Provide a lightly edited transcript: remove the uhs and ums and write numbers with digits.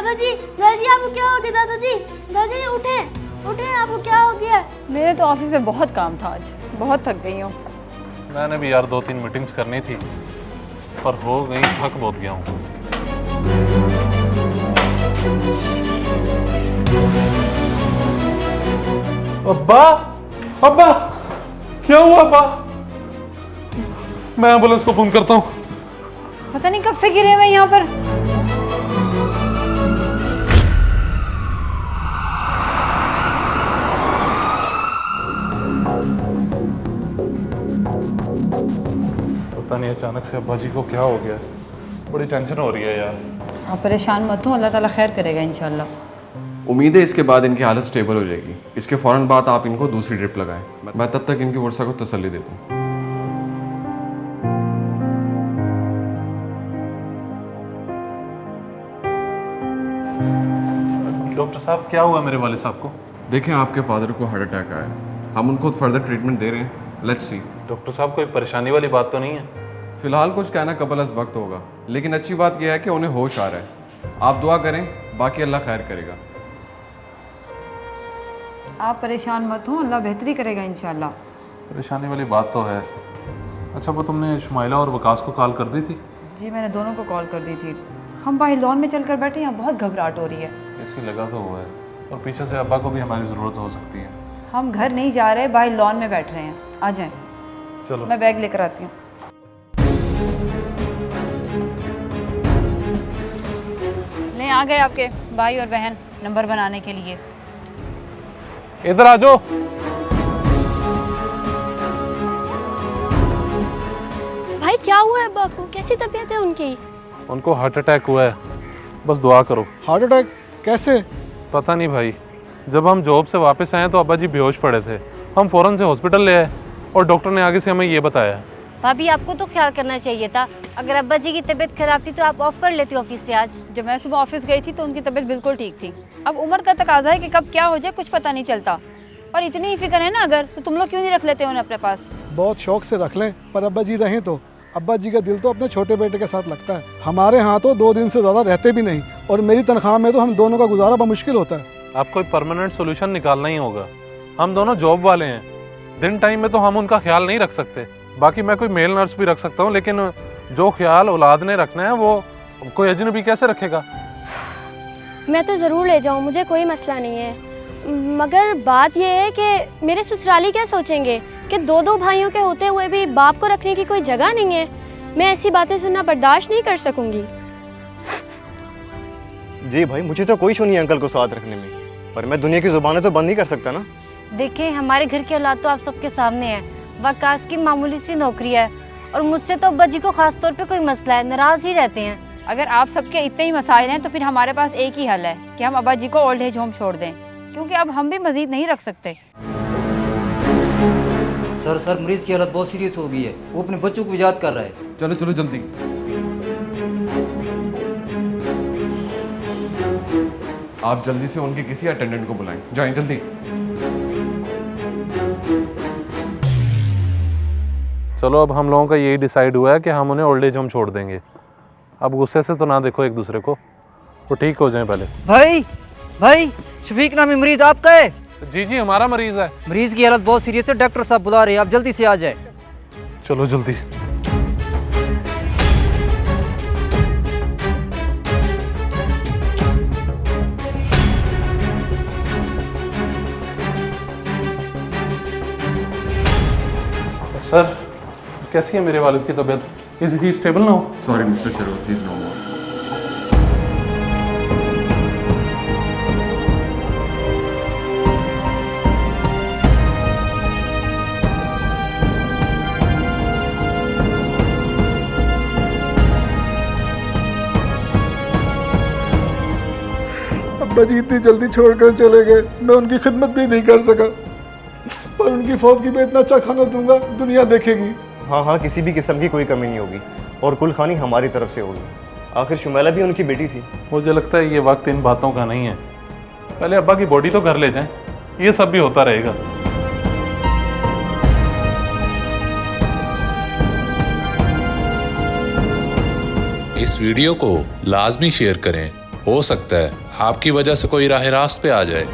दादाजी दादाजी आपको क्या हो गया? दादाजी दादाजी उठे उठे, आपको क्या हो गया? मेरे तो ऑफिस में बहुत काम था आज, बहुत थक गई हूँ। मैंने भी यार 2-3 मीटिंग्स करनी थी पर हो गई, थक बहुत गया हूँ। अब्बा अब्बा क्या हुआ अब्बा? मैं एम्बुलेंस को फोन करता हूँ। पता नहीं कब से गिरे मैं यहाँ पर। पता नहीं अचानक से अब्बा जी को क्या हो गया, बड़ी टेंशन हो रही है यार। आप परेशान मत हो, अल्लाह ताला खैर करेगा इंशाल्लाह। उम्मीद है इसके बाद इनकी हालत स्टेबल हो जाएगी। इसके फ़ौरन बाद आप इनको दूसरी ड्रिप लगाएं। मैं तब तक इनकी वर्षा को तसल्ली देता हूँ। डॉक्टर साहब क्या हुआ मेरे वाले साहब को? देखें आपके फादर को हार्ट अटैक आया है, हम उनको फर्दर ट्रीटमेंट दे रहे हैं। Let's see. डॉक्टर साहब कोई परेशानी वाली बात तो नहीं है? फिलहाल कुछ कहना कबल अज़ वक्त होगा, लेकिन अच्छी बात यह है कि उन्हें होश आ रहा है। आप दुआ करें, बाकी अल्लाह खैर करेगा। आप परेशान मत हो, अल्लाह बेहतरी करेगा इंशाल्लाह। परेशानी वाली बात तो है। अच्छा वो तुमने शुमाइला और वकास को कॉल कर दी थी? जी मैंने दोनों को कॉल कर दी थी। हम बाहर लॉन में चलकर बैठे, यहाँ बहुत घबराहट हो रही है। ऐसी लगा तो हुआ है, और पीछे से अब्बा को भी हमारी ज़रूरत हो सकती है। हम घर नहीं जा रहे, बाहर लॉन में बैठ रहे हैं। आ जाएं। चलो मैं बैग लेकर आती हूँ। ले आ गए आपके भाई और बहन नंबर बनाने के लिए। इधर आ जाओ। भाई क्या हुआ है अब्बा को? कैसी तबीयत है उनकी? उनको हार्ट अटैक हुआ है, बस दुआ करो। हार्ट अटैक कैसे? पता नहीं भाई, जब हम जॉब से वापस आए तो अब्बा जी बेहोश पड़े थे। हम फ़ौरन से हॉस्पिटल ले आए और डॉक्टर ने आगे से हमें ये बताया। भाभी आपको तो ख्याल करना चाहिए था। अगर अब्बा जी की तबीयत खराब थी तो आप ऑफ कर लेती ऑफिस से आज। जब मैं सुबह ऑफिस गई थी तो उनकी तबीयत बिल्कुल ठीक थी। अब उम्र का तकाजा है कि कब क्या हो जाए कुछ पता नहीं चलता। और इतनी ही फिक्र है ना अगर, तो तुम लोग क्यों नहीं रख लेते उन्हें अपने पास? बहुत शौक से रख लें, पर अब्बा जी रहें तो। अब्बा जी का दिल तो अपने छोटे बेटे के साथ लगता है। हमारे यहाँ तो 2 दिन से ज़्यादा रहते भी नहीं, और मेरी तनख्वाह में तो हम दोनों का गुजारा बमुश्किल होता है। आप कोई परमानेंट सोल्यूशन निकालना ही होगा। हम दोनों जॉब वाले हैं, दिन टाइम में तो हम उनका ख्याल नहीं रख सकते। बाकी मैं कोई मेल नर्स भी रख सकता हूँ, लेकिन जो ख्याल औलाद ने रखना है वो कोई अजनबी कैसे रखेगा? मैं तो ज़रूर ले जाऊँ, मुझे कोई मसला नहीं है। मगर बात यह है कि मेरे ससुराली क्या सोचेंगे कि 2 भाइयों के होते हुए भी बाप को रखने की कोई जगह नहीं है। मैं ऐसी बातें सुनना बर्दाश्त नहीं कर सकूंगी। जी भाई, मुझे तो कोई इशू नहीं है अंकल को साथ रखने में, पर मैं दुनिया की जुबानें तो बंद नहीं कर सकता ना। देखिए हमारे घर की औलाद तो आप सबके सामने है। वकास की मामूली सी नौकरी है, और मुझसे तो अब्बा जी को खास तौर पे कोई मसला है, नाराज ही रहते हैं। अगर आप सबके इतने ही मसाइल हैं तो फिर हमारे पास एक ही हल है कि हम अब्बा जी को ओल्ड एज होम छोड़ दें, क्योंकि अब हम भी मजीद नहीं रख सकते। सर मरीज की हालत बहुत सीरियस हो गई है, वो अपने बच्चों को भी याद कर रहा है। चलो चलो जल्दी। आप जल्दी से उनके किसी अटेंडेंट को बुलाएं। जाएं जल्दी। चलो अब हम लोगों का यही डिसाइड हुआ है कि हम उन्हें ओल्ड एज होम छोड़ देंगे। अब गुस्से से तो ना देखो एक दूसरे को, वो ठीक हो जाए पहले। भाई शफीक नामी मरीज आपका है? जी जी हमारा मरीज है। मरीज की हालत बहुत सीरियस है, डॉक्टर साहब बुला रहे हैं, आप जल्दी से आ जाए। चलो जल्दी। सर कैसी है मेरे वालिद की तबीयत? Is he stable now? Sorry mister Saroj, he is no more. अब्बा जी इतनी जल्दी छोड़कर चले गए, मैं उनकी खिदमत भी नहीं कर सका, पर उनकी फौत में इतना अच्छा खाना दूंगा दुनिया देखेगी। हाँ, किसी भी किस्म की कोई कमी नहीं होगी, और कुल खानी हमारी तरफ से होगी। आखिर शुमैला भी उनकी बेटी थी। मुझे लगता है ये वक्त इन बातों का नहीं है। पहले अब्बा की बॉडी तो घर ले जाएं, ये सब भी होता रहेगा। इस वीडियो को लाजमी शेयर करें हो सकता है आपकी वजह से कोई राह रास्त पे आ जाए।